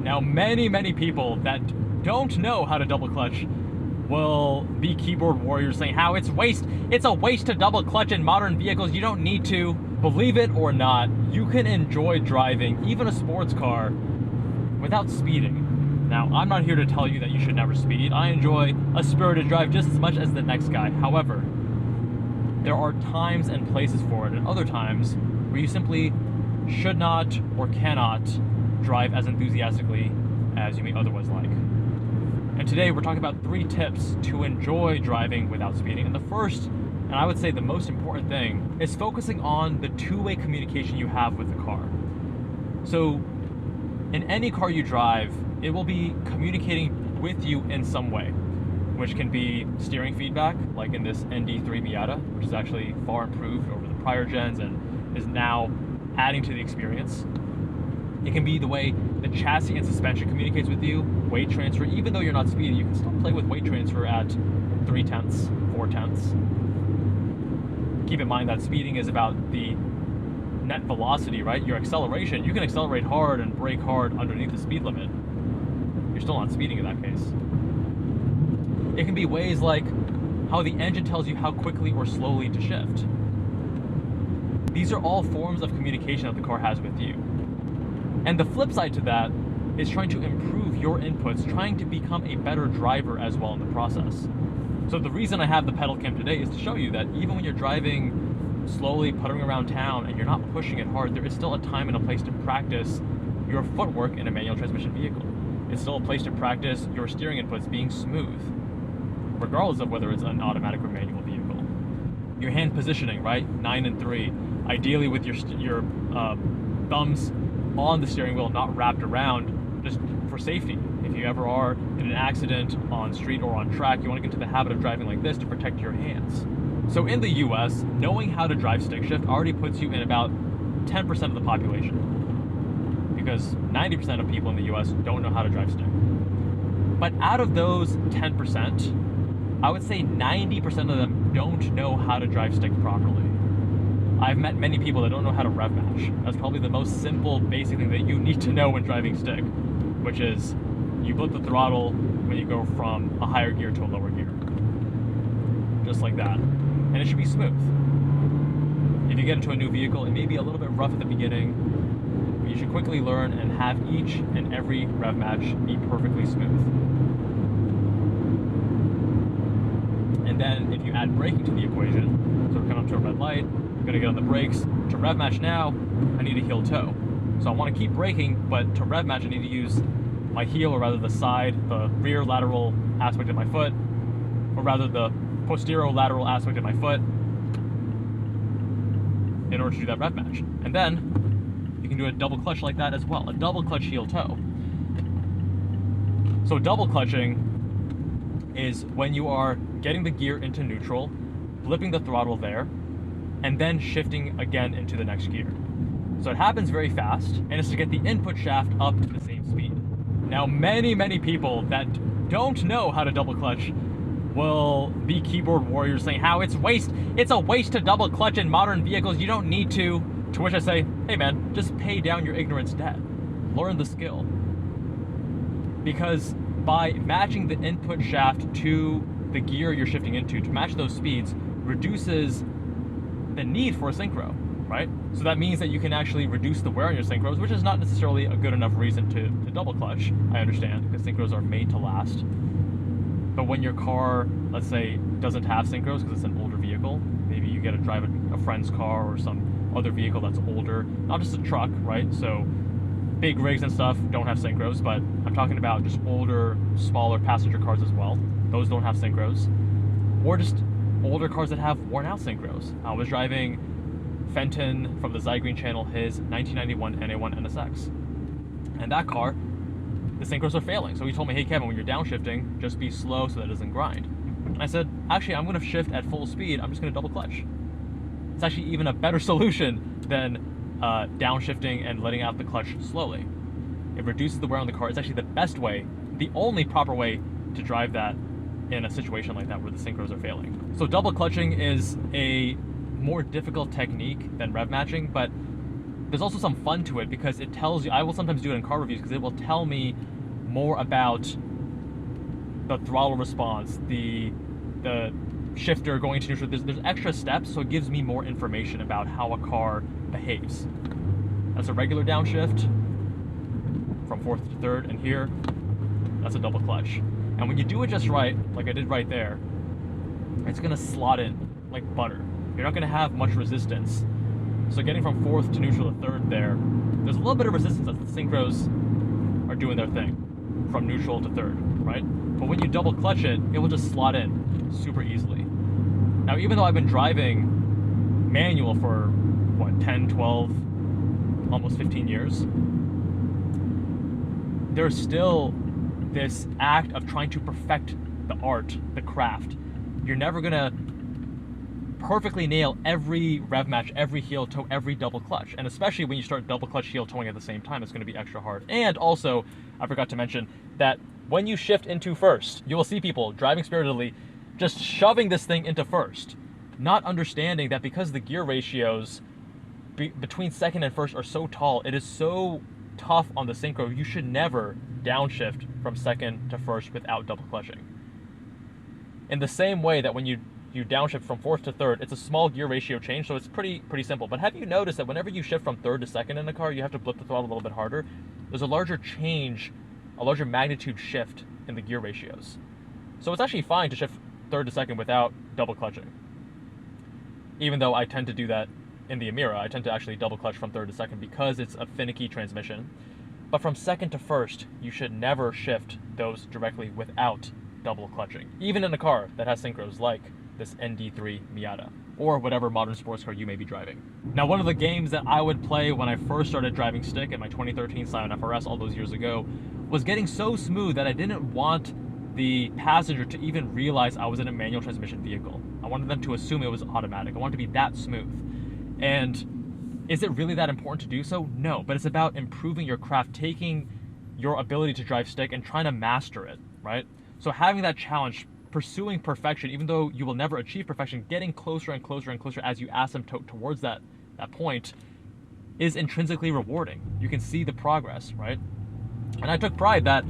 Now, many people that don't know how to double clutch will be keyboard warriors saying how it's a waste to double clutch in modern vehicles. You don't need to. Believe it or not, you can enjoy driving even a sports car without speeding. Now, I'm not here to tell you that you should never speed. I enjoy a spirited drive just as much as the next guy. However, there are times and places for it, and other times where you simply should not or cannot drive as enthusiastically as you may otherwise like. And today we're talking about 3 tips to enjoy driving without speeding. And the first, and I would say the most important thing, is focusing on the two-way communication you have with the car. So in any car you drive, it will be communicating with you in some way, which can be steering feedback, like in this ND3 Miata, which is actually far improved over the prior gens and is now adding to the experience. It can be the way the chassis and suspension communicates with you, weight transfer. Even though you're not speeding, you can still play with weight transfer at 3/10, 4/10. Keep in mind that speeding is about the net velocity, right? Your acceleration. You can accelerate hard and brake hard underneath the speed limit. You're still not speeding in that case. It can be ways like how the engine tells you how quickly or slowly to shift. These are all forms of communication that the car has with you. And the flip side to that is trying to improve your inputs, trying to become a better driver as well in the process. So the reason I have the pedal cam today is to show you that even when you're driving slowly, puttering around town, and you're not pushing it hard, there is still a time and a place to practice your footwork in a manual transmission vehicle. It's still a place to practice your steering inputs being smooth, regardless of whether it's an automatic or manual vehicle. Your hand positioning, right? 9 and 3. Ideally with your thumbs on the steering wheel, not wrapped around, just for safety. If you ever are in an accident on street or on track, you want to get into the habit of driving like this to protect your hands. So in the US, knowing how to drive stick shift already puts you in about 10% of the population, because 90% of people in the US don't know how to drive stick. But out of those 10%, I would say 90% of them don't know how to drive stick properly. I've met many people that don't know how to rev match. That's probably the most simple, basic thing that you need to know when driving stick, which is you blip the throttle when you go from a higher gear to a lower gear. Just like that. And it should be smooth. If you get into a new vehicle, it may be a little bit rough at the beginning, but you should quickly learn and have each and every rev match be perfectly smooth. And then if you add braking to the equation, so we're coming up to a red light, I'm gonna get on the brakes. To rev match now, I need a heel toe. So I want to keep braking, but to rev match I need to use my heel, or rather the side, the rear lateral aspect of my foot, or rather the posterior lateral aspect of my foot, in order to do that rev match. And then you can do a double clutch like that as well, a double clutch heel toe. So double clutching is when you are getting the gear into neutral, flipping the throttle there, and then shifting again into the next gear. So it happens very fast, and it's to get the input shaft up to the same speed. Now, many people that don't know how to double clutch will be keyboard warriors saying how it's a waste to double clutch in modern vehicles. You don't need to. To which I say, hey man, just pay down your ignorance debt. Learn the skill. Because by matching the input shaft to the gear you're shifting into, to match those speeds, reduces the need for a synchro, right? So that means that you can actually reduce the wear on your synchros, which is not necessarily a good enough reason to double clutch, I understand, because synchros are made to last. But when your car, let's say, doesn't have synchros because it's an older vehicle, maybe you get to drive a friend's car or some other vehicle that's older, not just a truck, right? So big rigs and stuff don't have synchros, but I'm talking about just older, smaller passenger cars as well. Those don't have synchros. Or just older cars that have worn out synchros. I was driving Fenton from the Zygreen channel, his 1991 NA1 NSX. And that car, the synchros are failing. So he told me, hey Kevin, when you're downshifting, just be slow so that it doesn't grind. And I said, actually, I'm gonna shift at full speed. I'm just gonna double clutch. It's actually even a better solution than downshifting and letting out the clutch slowly. It reduces the wear on the car. It's actually the best way, the only proper way to drive that in a situation like that where the synchros are failing. So double clutching is a more difficult technique than rev matching, but there's also some fun to it because it tells you, I will sometimes do it in car reviews because it will tell me more about the throttle response, the shifter going to neutral. There's extra steps, so it gives me more information about how a car behaves. That's a regular downshift from fourth to third, and here, that's a double clutch. And when you do it just right, like I did right there, it's gonna slot in like butter. You're not gonna have much resistance. So getting from fourth to neutral to third there's a little bit of resistance as the synchros are doing their thing from neutral to third, right? But when you double clutch it, it will just slot in super easily. Now, even though I've been driving manual for, what, 10, 12, almost 15 years, there's still this act of trying to perfect the art, the craft. You're never gonna perfectly nail every rev match, every heel toe, every double clutch. And especially when you start double clutch heel towing at the same time, it's gonna be extra hard. And also, I forgot to mention that when you shift into first, you will see people driving spiritedly just shoving this thing into first, not understanding that because the gear ratios between second and first are so tall, it is so tough on the synchro, you should never downshift from second to first without double clutching. In the same way that when you downshift from fourth to third, it's a small gear ratio change, so it's pretty simple. But have you noticed that whenever you shift from third to second in a car, you have to blip the throttle a little bit harder? There's a larger change, a larger magnitude shift in the gear ratios. So it's actually fine to shift third to second without double clutching. Even though I tend to do that in the Amira, I tend to actually double clutch from third to second because it's a finicky transmission. But from second to first, you should never shift those directly without double clutching, even in a car that has synchros like this ND3 Miata, or whatever modern sports car you may be driving. Now, one of the games that I would play when I first started driving stick in my 2013 Scion FRS all those years ago was getting so smooth that I didn't want the passenger to even realize I was in a manual transmission vehicle. I wanted them to assume it was automatic. I wanted to be that smooth. And is it really that important to do so? No, but it's about improving your craft, taking your ability to drive stick and trying to master it, right? So having that challenge, pursuing perfection, even though you will never achieve perfection, getting closer and closer and closer as you asymptote towards that point is intrinsically rewarding. You can see the progress, right? And I took pride that,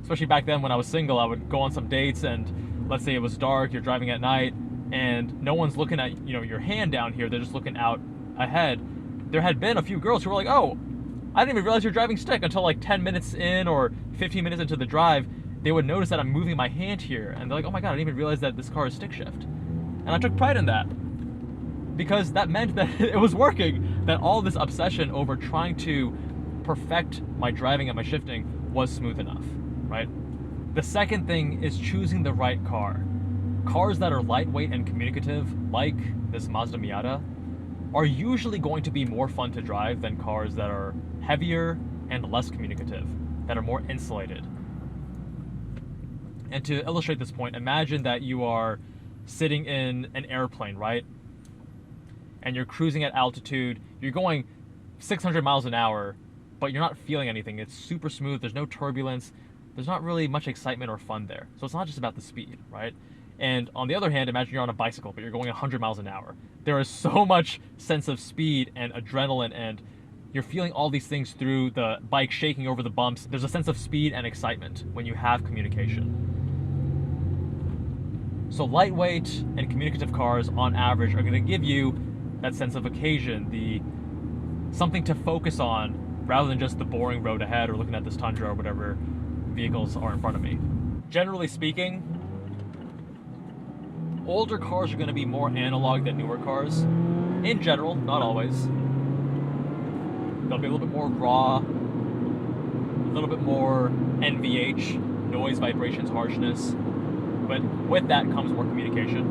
especially back then when I was single, I would go on some dates and let's say it was dark, you're driving at night, and no one's looking at, your hand down here, they're just looking out ahead. There had been a few girls who were like, oh, I didn't even realize you're driving stick, until like 10 minutes in or 15 minutes into the drive, they would notice that I'm moving my hand here, and they're like, oh my god, I didn't even realize that this car is stick shift. And I took pride in that, because that meant that it was working, that all this obsession over trying to perfect my driving and my shifting was smooth enough, right? The second thing is choosing the right car. Cars that are lightweight and communicative, like this Mazda Miata, are usually going to be more fun to drive than cars that are heavier and less communicative, that are more insulated. And to illustrate this point, imagine that you are sitting in an airplane, right? And you're cruising at altitude, you're going 600 miles an hour, but you're not feeling anything. It's super smooth, there's no turbulence, there's not really much excitement or fun there. So it's not just about the speed, right? And on the other hand, imagine you're on a bicycle, but you're going 100 miles an hour. There is so much sense of speed and adrenaline, and you're feeling all these things through the bike shaking over the bumps. There's a sense of speed and excitement when you have communication. So lightweight and communicative cars, on average, are going to give you that sense of occasion, something to focus on, rather than just the boring road ahead or looking at this Tundra or whatever vehicles are in front of me. Generally speaking, older cars are going to be more analog than newer cars. In general, not always. They'll be a little bit more raw, a little bit more NVH, noise, vibrations, harshness. But with that comes more communication,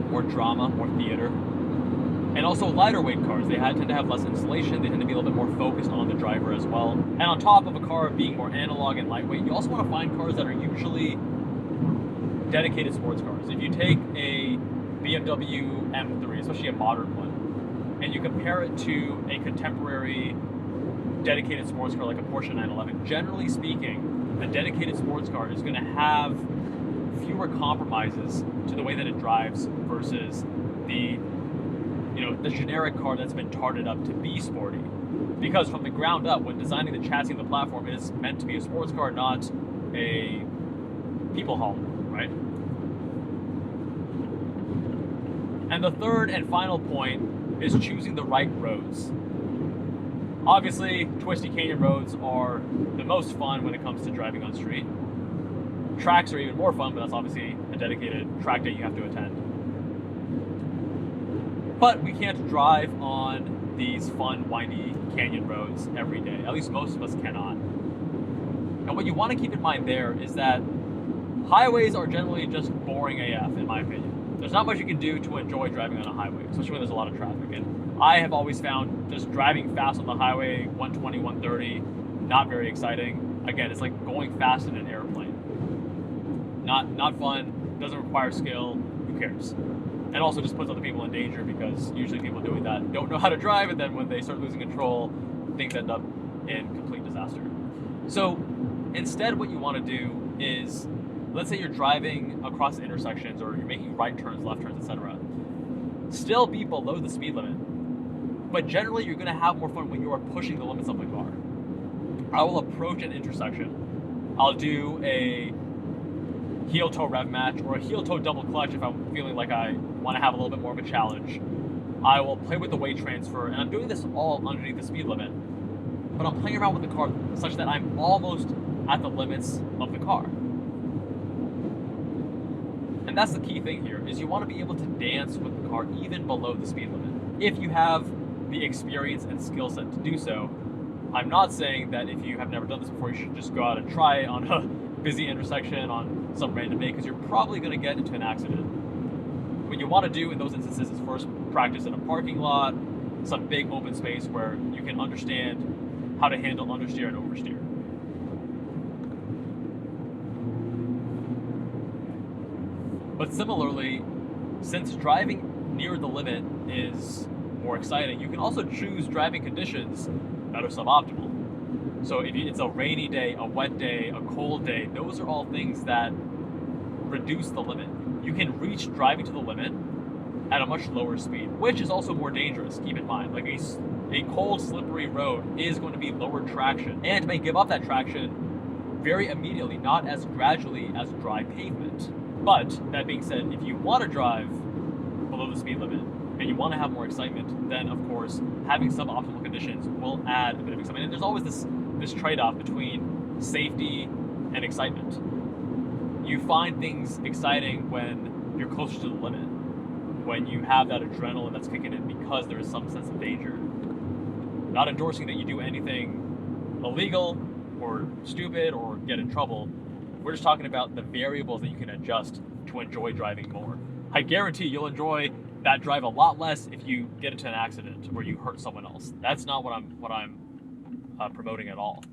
more drama, more theater. And also lighter weight cars, they tend to have less insulation, they tend to be a little bit more focused on the driver as well. And on top of a car being more analog and lightweight, you also want to find cars that are usually dedicated sports cars. If you take a BMW M3, especially a modern one, and you compare it to a contemporary dedicated sports car like a Porsche 911, generally speaking, a dedicated sports car is going to have fewer compromises to the way that it drives versus the the generic car that's been tarted up to be sporty. Because from the ground up, when designing the chassis and the platform, it is meant to be a sports car, not a people hauler, right? And the third and final point is choosing the right roads. Obviously, twisty canyon roads are the most fun when it comes to driving on street. Tracks are even more fun, but that's obviously a dedicated track day you have to attend. But we can't drive on these fun, windy canyon roads every day. At least most of us cannot. And what you want to keep in mind there is that highways are generally just boring AF, in my opinion. There's not much you can do to enjoy driving on a highway, especially when there's a lot of traffic. And I have always found just driving fast on the highway, 120, 130, not very exciting. Again, it's like going fast in an airplane. Not fun, doesn't require skill, who cares? And also just puts other people in danger, because usually people doing that don't know how to drive, and then when they start losing control, things end up in complete disaster. So instead, what you want to do is, let's say you're driving across intersections, or you're making right turns, left turns, etc. Still be below the speed limit. But generally, you're going to have more fun when you are pushing the limits of the car. I will approach an intersection. I'll do a heel toe rev match, or a heel toe double clutch if I'm feeling like I want to have a little bit more of a challenge. I will play with the weight transfer, and I'm doing this all underneath the speed limit. But I'm playing around with the car such that I'm almost at the limits of the car. And that's the key thing here, is you want to be able to dance with the car even below the speed limit. If you have the experience and skill set to do so. I'm not saying that if you have never done this before, you should just go out and try on a busy intersection on some random day, because you're probably going to get into an accident. What you want to do in those instances is first practice in a parking lot, some big open space where you can understand how to handle understeer and oversteer. But similarly, since driving near the limit is more exciting, you can also choose driving conditions that are suboptimal. So if it's a rainy day, a wet day, a cold day, those are all things that reduce the limit. You can reach driving to the limit at a much lower speed, which is also more dangerous, keep in mind. Like a cold, slippery road is going to be lower traction and may give up that traction very immediately, not as gradually as dry pavement. But that being said, if you want to drive below the speed limit and you want to have more excitement, then of course having suboptimal conditions will add a bit of excitement. And there's always this trade-off between safety and excitement. You find things exciting when you're closer to the limit, when you have that adrenaline that's kicking in because there is some sense of danger. Not endorsing that you do anything illegal or stupid or get in trouble. We're just talking about the variables that you can adjust to enjoy driving more. I guarantee you'll enjoy that drive a lot less if you get into an accident where you hurt someone else. That's not what I'm promoting at all.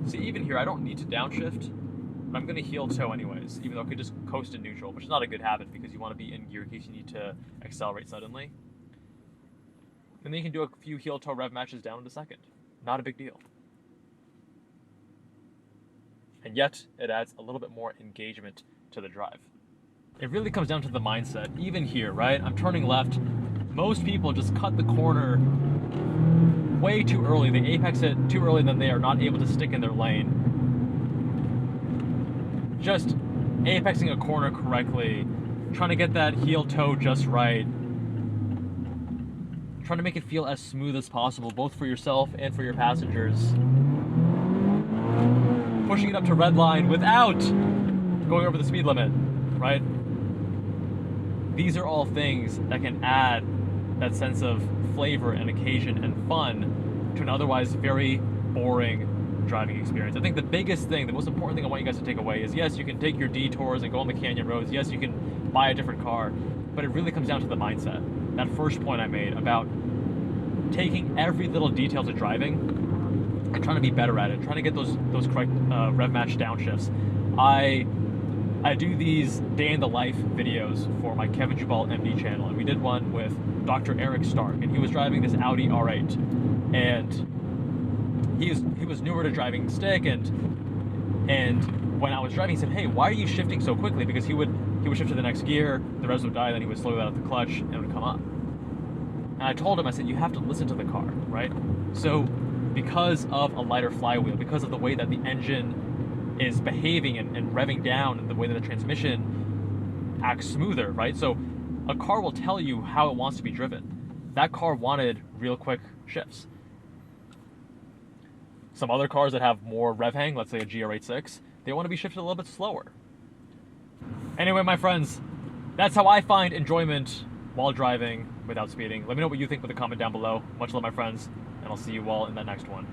See, even here, I don't need to downshift, but I'm going to heel toe anyways, even though I could just coast in neutral, which is not a good habit because you want to be in gear in case you need to accelerate suddenly. And then you can do a few heel toe rev matches down in a second. Not a big deal. And yet, it adds a little bit more engagement to the drive. It really comes down to the mindset. Even here, right? I'm turning left. Most people just cut the corner way too early. They apex it too early, and then they are not able to stick in their lane. Just apexing a corner correctly, trying to get that heel toe just right, trying to make it feel as smooth as possible, both for yourself and for your passengers. Pushing it up to red line without going over the speed limit, right? These are all things that can add that sense of flavor and occasion and fun to an otherwise very boring driving experience. I think the biggest thing, the most important thing I want you guys to take away is, yes, you can take your detours and go on the canyon roads. Yes, you can buy a different car, but it really comes down to the mindset. That first point I made about taking every little detail to driving and trying to be better at it, trying to get those correct rev match downshifts. I I do these day in the life videos for my Kevin Jubal MD channel, and we did one with Dr. Eric Stark, and he was driving this Audi R8, and he was newer to driving stick, and when I was driving, he said, "Hey, why are you shifting so quickly?" Because he would shift to the next gear, the revs would die, then he would slow out the clutch, and it would come up. And I told him, I said, you have to listen to the car, right? So because of a lighter flywheel, because of the way that the engine is behaving and revving down, and the way that the transmission acts smoother, right? So a car will tell you how it wants to be driven. That car wanted real quick shifts. Some other cars that have more rev hang, let's say a GR86, they want to be shifted a little bit slower. Anyway, my friends, that's how I find enjoyment while driving without speeding. Let me know what you think with a comment down below. Much love, my friends, and I'll see you all in that next one.